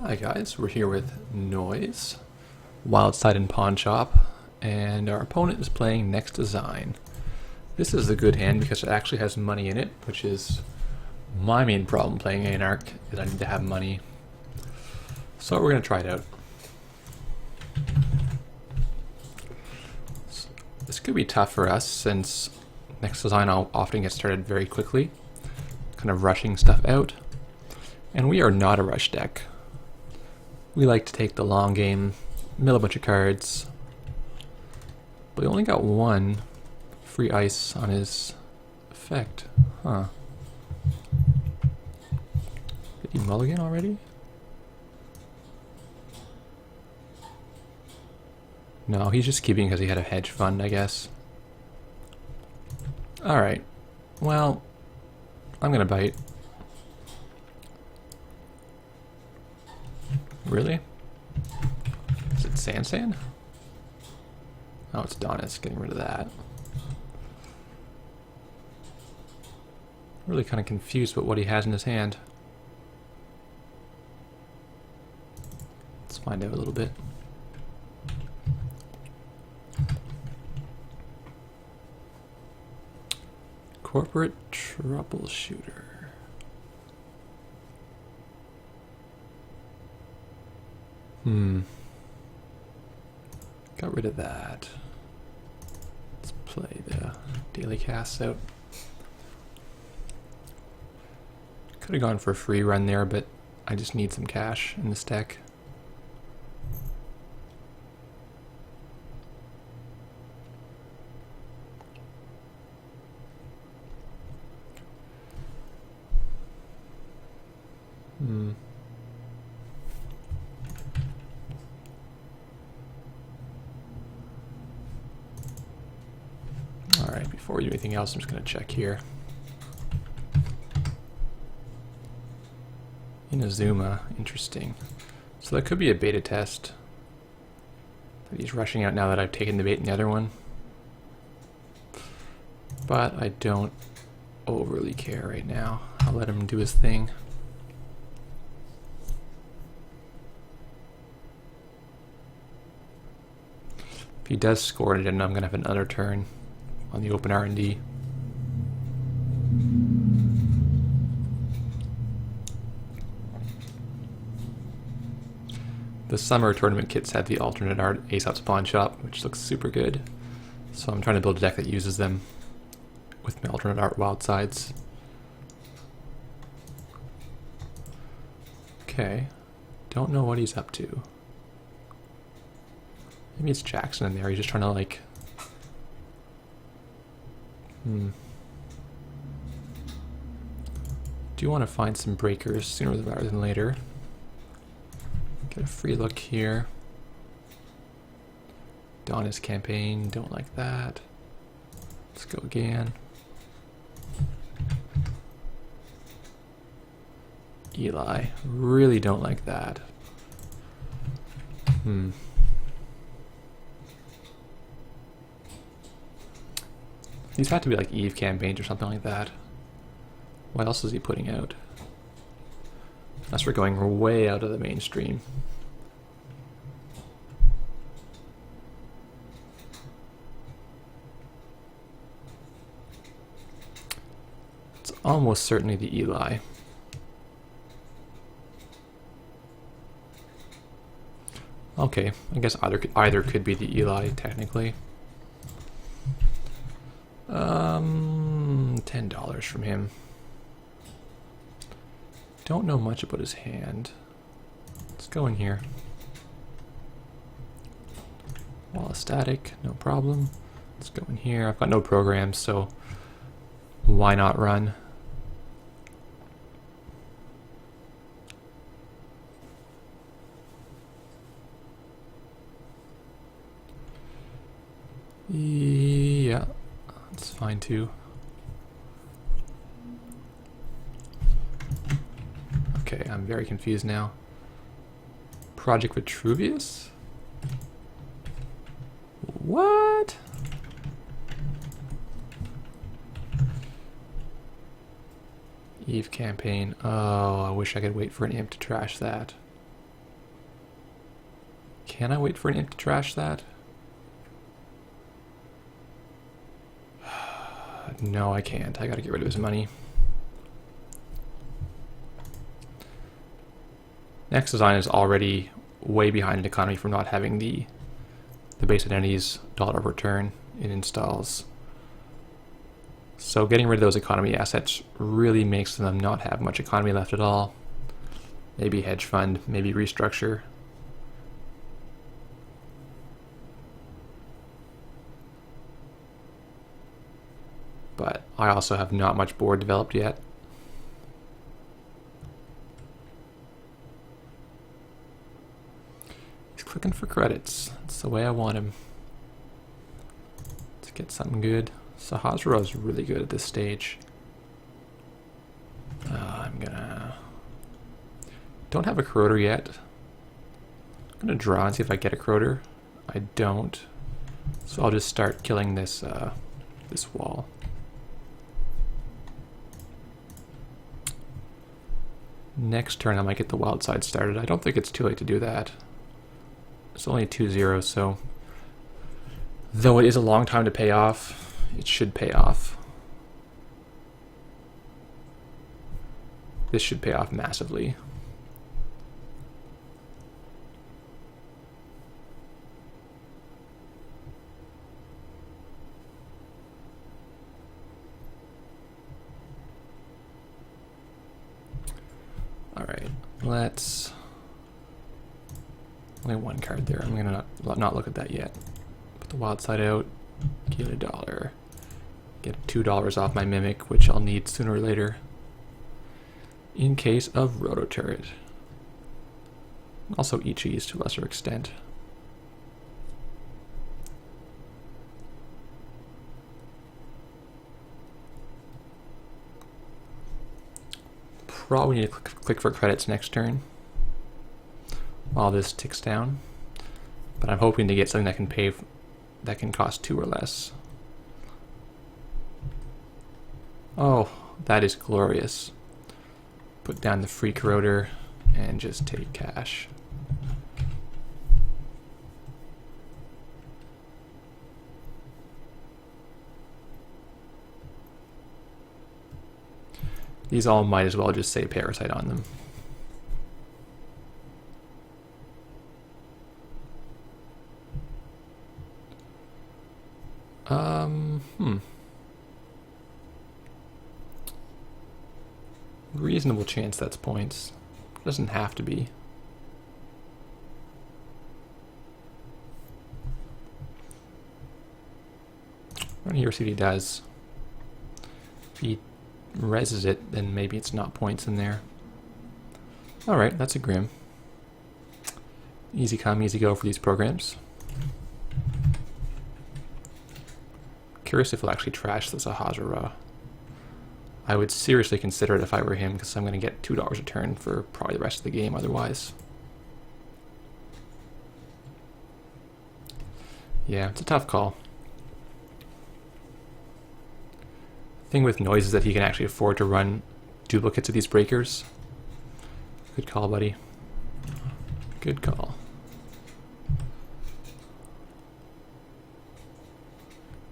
Hi guys, we're here with Noise, Wyldside and Pawnshop, and our opponent is playing Next Design. This is a good hand because it actually has money in it, which is my main problem playing Anarch, is I need to have money. So we're going to try it out. This could be tough for us since Next Design often gets started very quickly, kind of rushing stuff out, and we are not a rush deck. We like to take the long game, mill a bunch of cards, but we only got one free ice on his effect. Huh. Did he mulligan already? No, he's just keeping because he had a hedge fund, I guess. Alright. Well, I'm gonna bite. Really? Is it Sansan? Oh, it's Donis. Getting rid of that. Really kind of confused about what he has in his hand. Let's find out a little bit. Corporate troubleshooter. Got rid of that. Let's play the daily casts out. Could have gone for a free run there, but I just need some cash in this deck. Alright, before we do anything else, I'm just going to check here. Inazuma, interesting. So that could be a beta test that he's rushing out now that I've taken the bait in the other one. But I don't overly care right now. I'll let him do his thing. If he does score it, then I'm going to have another turn on the open R&D. The summer tournament kits had the alternate art Aesop's Pawnshop, which looks super good. So I'm trying to build a deck that uses them with my alternate art Wildsides. Okay, don't know what he's up to. Maybe it's Jackson in there, he's just trying to like... Do want to find some breakers sooner rather than later. Get a free look here. Donna's campaign, don't like that. Let's go again. Eli, really don't like that. These have to be like Eve campaigns or something like that. What else is he putting out? Unless we're going way out of the mainstream. It's almost certainly the Eli. Okay, I guess either could be the Eli technically. $10 from him. Don't know much about his hand. Let's go in here. Wall static, no problem. Let's go in here. I've got no programs, so why not run? Yeah, that's fine too. Okay, I'm very confused now. Project Vitruvius? What? Eve campaign. Oh, I wish I could wait for an imp to trash that. Can I wait for an imp to trash that? No, I can't. I gotta get rid of his money. Next design is already way behind in economy from not having the base identity's dollar return it installs. So getting rid of those economy assets really makes them not have much economy left at all. Maybe hedge fund, maybe restructure. But I also have not much board developed yet. He's clicking for credits. That's the way I want him. Let's get something good. Sahasrah is really good at this stage. I'm gonna... Don't have a corroder yet. I'm gonna draw and see if I get a corroder. I don't. So I'll just start killing this this wall. Next turn I might get the Wyldside started. I don't think it's too late to do that. It's only 2-0, so though it is a long time to pay off, it should pay off. This should pay off massively. Alright, let's... Only one card there. I'm gonna not look at that yet. Put the Wyldside out, get $1. Get $2 off my Mimic, which I'll need sooner or later. In case of Roto Turret. Also Ichis to a lesser extent. Probably need to click for credits next turn while this ticks down, but I'm hoping to get something that can pay that can cost 2 or less. Oh, that is glorious. Put down the free corroder and just take cash. These all might as well just say Parasite on them. Reasonable chance that's points. Doesn't have to be. Run here, see what he does. If he reses it, then maybe it's not points in there. Alright, that's a Grim. Easy come, easy go for these programs. Curious if he'll actually trash the Sahasrah. I would seriously consider it if I were him, because I'm going to get $2 a turn for probably the rest of the game otherwise. Yeah, it's a tough call. Thing with Noise is that he can actually afford to run duplicates of these breakers. Good call, buddy. Good call.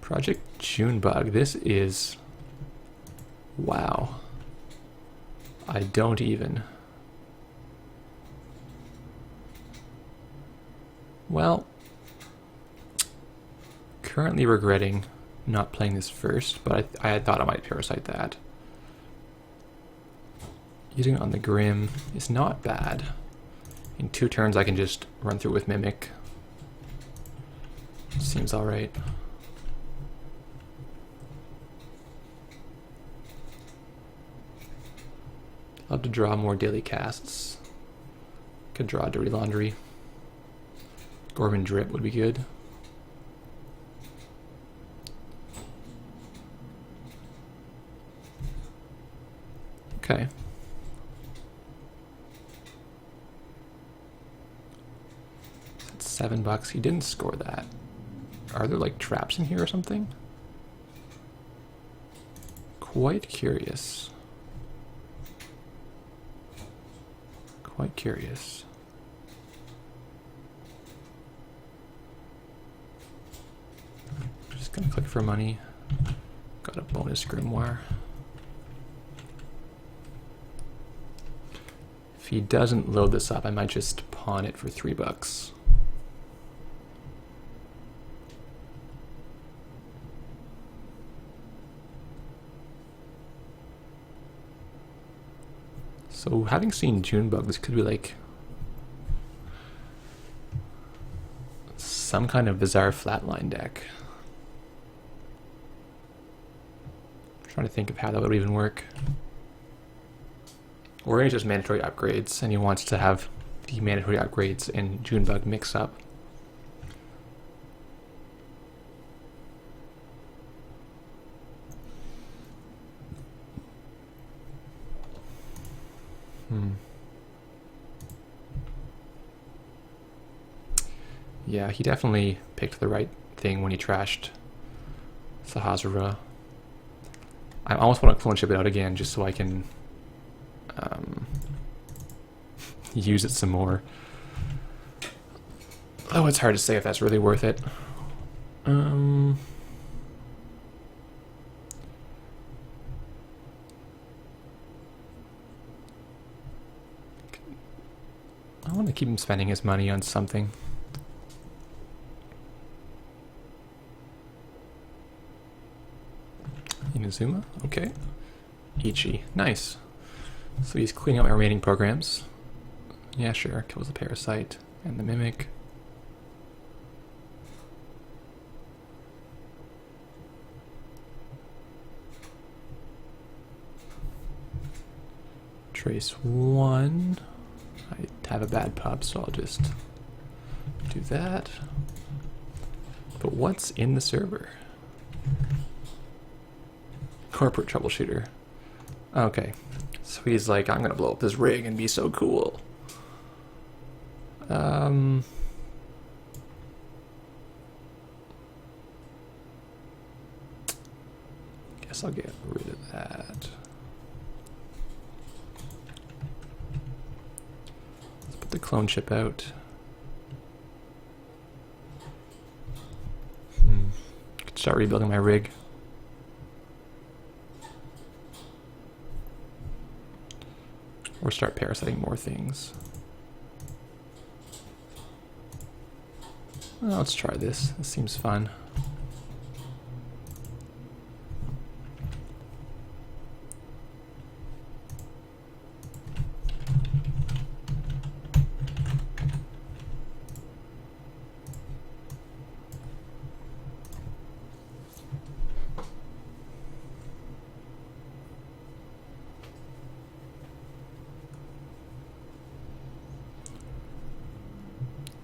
Project Junebug. This is... Wow. I don't even... Well, currently regretting not playing this first, but I had thought I might Parasite that. Using it on the Grim is not bad. In 2 turns I can just run through with Mimic. Seems alright. Love to draw more daily casts. Could draw Dirty Laundry. Gorman Drip would be good. Okay. That's $7. He didn't score that. Are there like traps in here or something? Quite curious. Quite curious. Just gonna click for money. Got a bonus grimoire. If he doesn't load this up, I might just pawn it for $3. So having seen Junebug, this could be like some kind of bizarre flatline deck. I'm trying to think of how that would even work. Or it's just mandatory upgrades, and he wants to have the mandatory upgrades and Junebug mix up. Yeah, he definitely picked the right thing when he trashed Sahazura. I almost want to clone ship it out again just so I can use it some more. Oh, it's hard to say if that's really worth it. I want to keep him spending his money on something. Inazuma, okay. Ichi, nice. So he's cleaning up my remaining programs. Yeah, sure, kills the parasite and the mimic. Trace 1. I have a bad pub, so I'll just do that. But what's in the server? Corporate troubleshooter. Okay, so he's like, I'm gonna blow up this rig and be so cool. Guess I'll get rid of that. Let's put the clone chip out. Could start rebuilding my rig. Or start parasiting more things. Well, let's try this. This seems fun.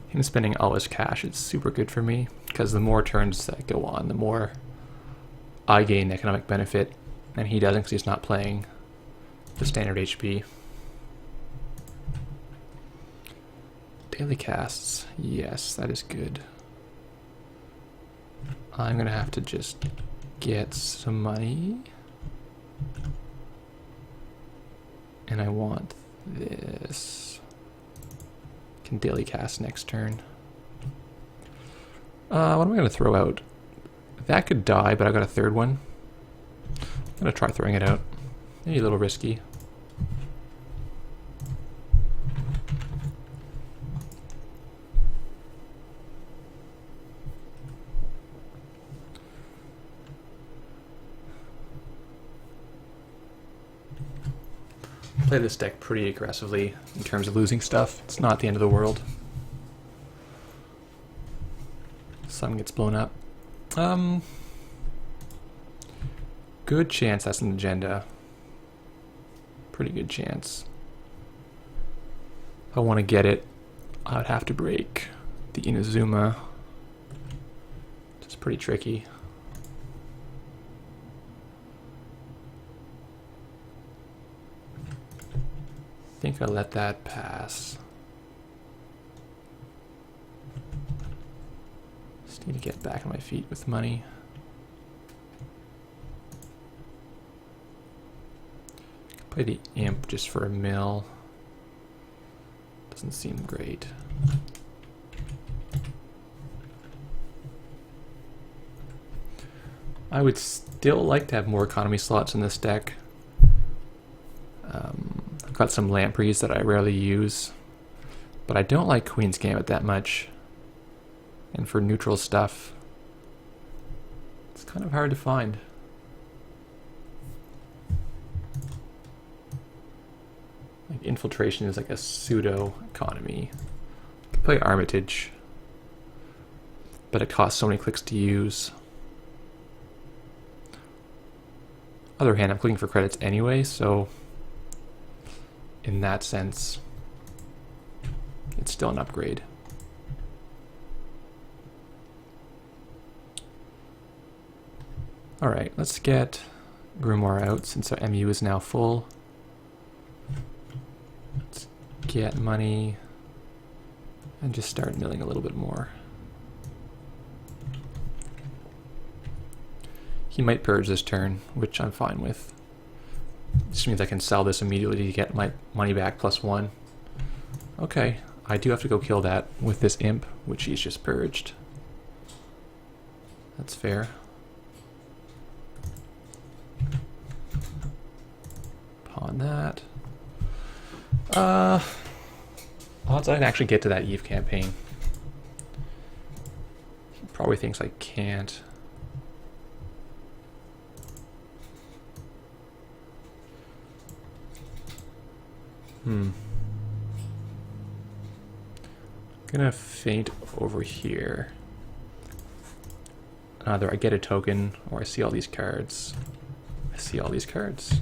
Him spending all his cash is super good for me, because the more turns that go on, the more I gain economic benefit, and he doesn't because he's not playing the standard HP. Daily casts, yes, that is good. I'm gonna have to just get some money, and I want this. Can daily cast next turn. What am I going to throw out? That could die, but I got a third one. I'm going to try throwing it out. Maybe a little risky. Play this deck pretty aggressively in terms of losing stuff. It's not the end of the world. Sun gets blown up. Good chance that's an agenda. Pretty good chance. If I want to get it, I would have to break the Inazuma. It's pretty tricky. I think I'll let that pass. Just need to get back on my feet with money. Play the imp just for a mill. Doesn't seem great. I would still like to have more economy slots in this deck. I've got some lampreys that I rarely use, but I don't like Queen's Gambit that much. And for neutral stuff, it's kind of hard to find. Like Infiltration is like a pseudo economy. You can play Armitage, but it costs so many clicks to use. Other hand, I'm clicking for credits anyway, so in that sense, it's still an upgrade. Alright, let's get Grimoire out since our MU is now full. Let's get money and just start milling a little bit more. He might purge this turn, which I'm fine with. This means I can sell this immediately to get my money back +1. Okay, I do have to go kill that with this imp, which he's just purged. That's fair. Pawn that. Odds I can actually get to that Eve campaign. He probably thinks I can't. I'm gonna feint over here. Either I get a token or I see all these cards. I see all these cards.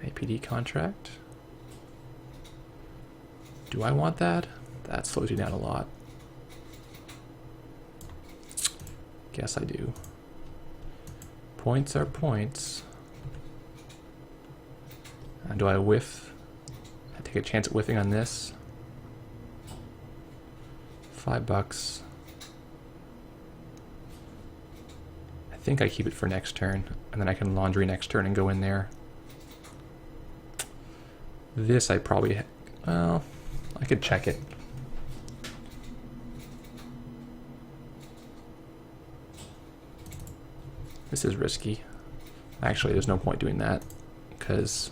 APD contract. Do I want that? That slows you down a lot. Guess I do. Points are points. And do I whiff? I take a chance at whiffing on this. $5. I think I keep it for next turn, and then I can laundry next turn and go in there. This I probably, well, I could check it. This is risky. Actually, there's no point doing that, because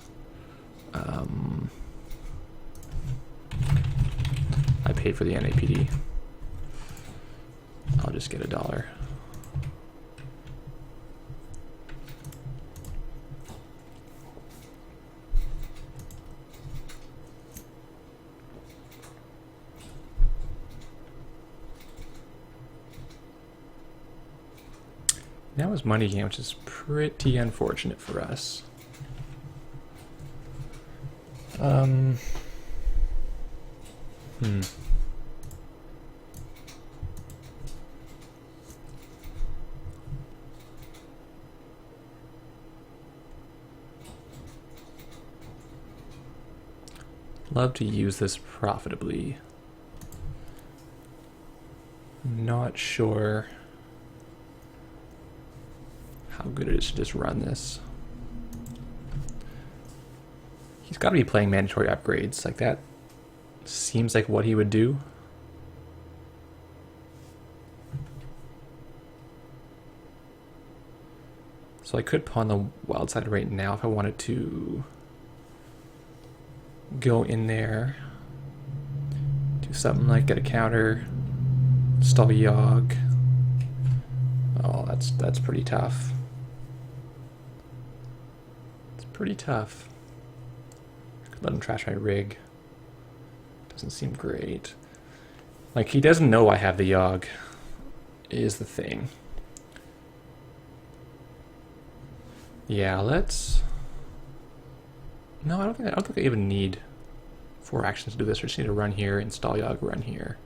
I paid for the NAPD. I'll just get $1. Now is money game, which is pretty unfortunate for us. Love to use this profitably. Not sure how good it is to just run this. He's got to be playing mandatory upgrades. Like, that seems like what he would do. So I could pawn the Wyldside right now if I wanted to go in there, do something like get a counter, stall Yogg. Oh, that's pretty tough. It's pretty tough. Could let him trash my rig. Doesn't seem great. Like, he doesn't know I have the Yogg, is the thing. Yeah, let's... No, I don't think I even need 4 actions to do this. I just need to run here, install Yogg, run here.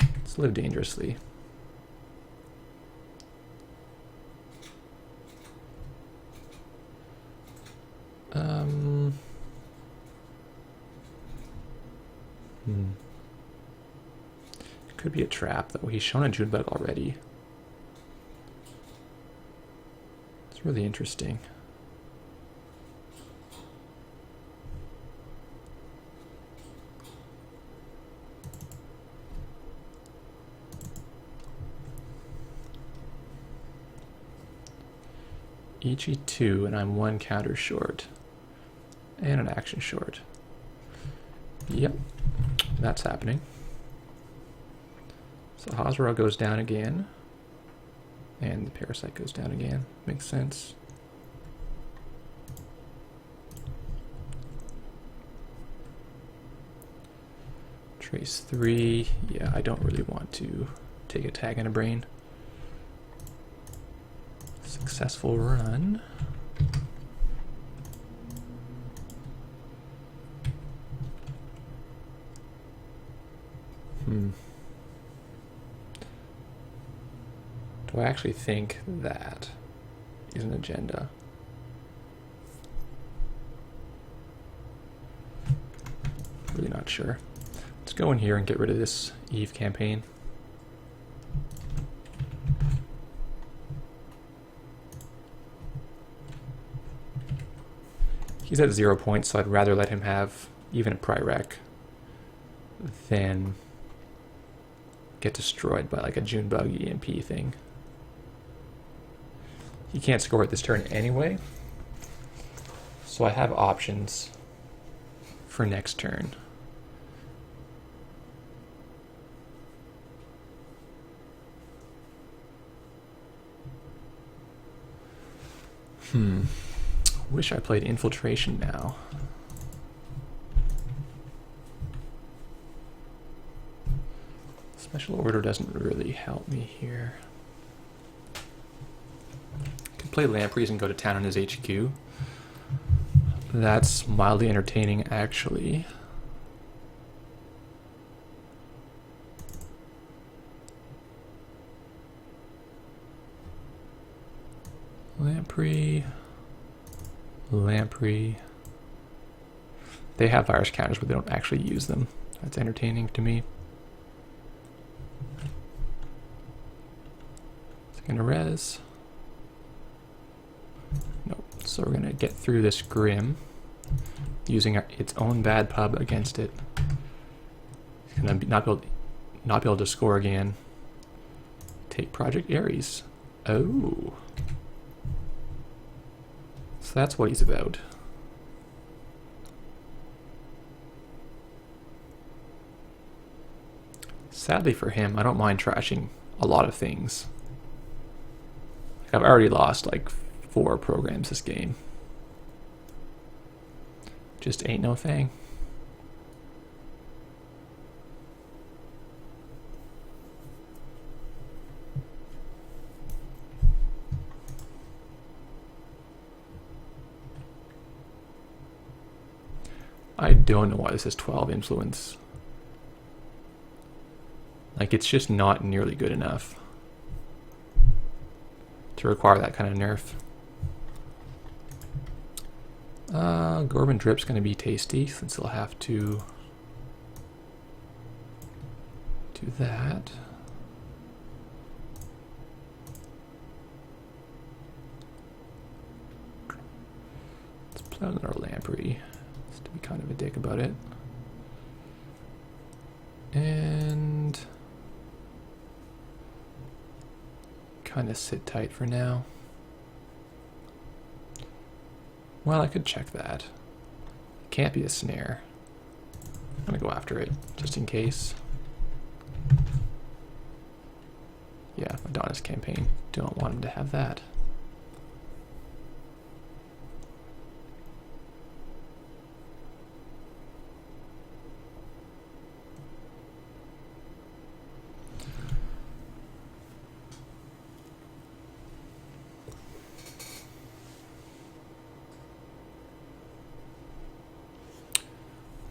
Let's live dangerously. Could be a trap, though. He's shown a Junebug already. It's really interesting. Each E2, and I'm 1 counter short. And an action short. Yep, that's happening. So Hosro goes down again. And the Parasite goes down again. Makes sense. Trace 3. Yeah, I don't really want to take a tag in a brain. Successful run. Do I actually think that is an agenda? Really not sure. Let's go in here and get rid of this Eve campaign. He's at 0 points, so I'd rather let him have even a Prirec than get destroyed by like a Junebug EMP thing. He can't score at this turn anyway, so I have options for next turn. Wish I played Infiltration now. Special Order doesn't really help me here. Can play Lampreys and go to town on his HQ. That's mildly entertaining, actually. Lamprey. Lamprey. They have virus counters, but they don't actually use them. That's entertaining to me. Second res. Nope. So we're gonna get through this Grim using its own bad pub against it. It's gonna not be able to score again. Take Project Ares. Oh. So that's what he's about. Sadly for him, I don't mind trashing a lot of things. I've already lost like 4 programs this game. Just ain't no thing. I don't know why this is 12 influence. Like, it's just not nearly good enough to require that kind of nerf. Gorman Drip's going to be tasty since he'll have to do that. Let's play another Lamprey. Just to be kind of a dick about it. And kind of sit tight for now. Well, I could check that. Can't be a snare. I'm gonna go after it, just in case. Yeah, Adonis campaign. Don't want him to have that.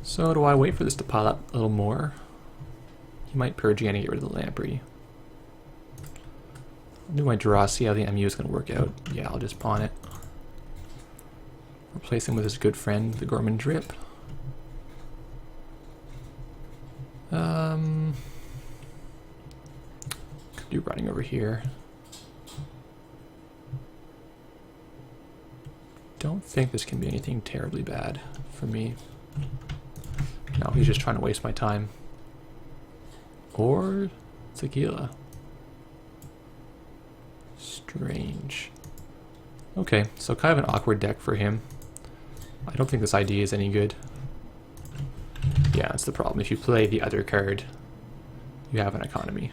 So do I wait for this to pile up a little more? He might purge again and get rid of the Lamprey. I'll do my draw, see how the MU is going to work out. Yeah, I'll just pawn it. Replace him with his good friend, the Gorman Drip. Could do running over here. Don't think this can be anything terribly bad for me. No, he's just trying to waste my time. Or tequila. Strange. Okay, so kind of an awkward deck for him. I don't think this ID is any good. Yeah, that's the problem. If you play the other card, you have an economy.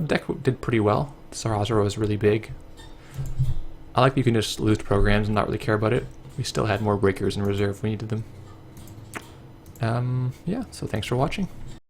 Deck did pretty well. Sarahzara was really big. I like that you can just lose programs and not really care about it. We still had more breakers in reserve if we needed them. Yeah, so thanks for watching.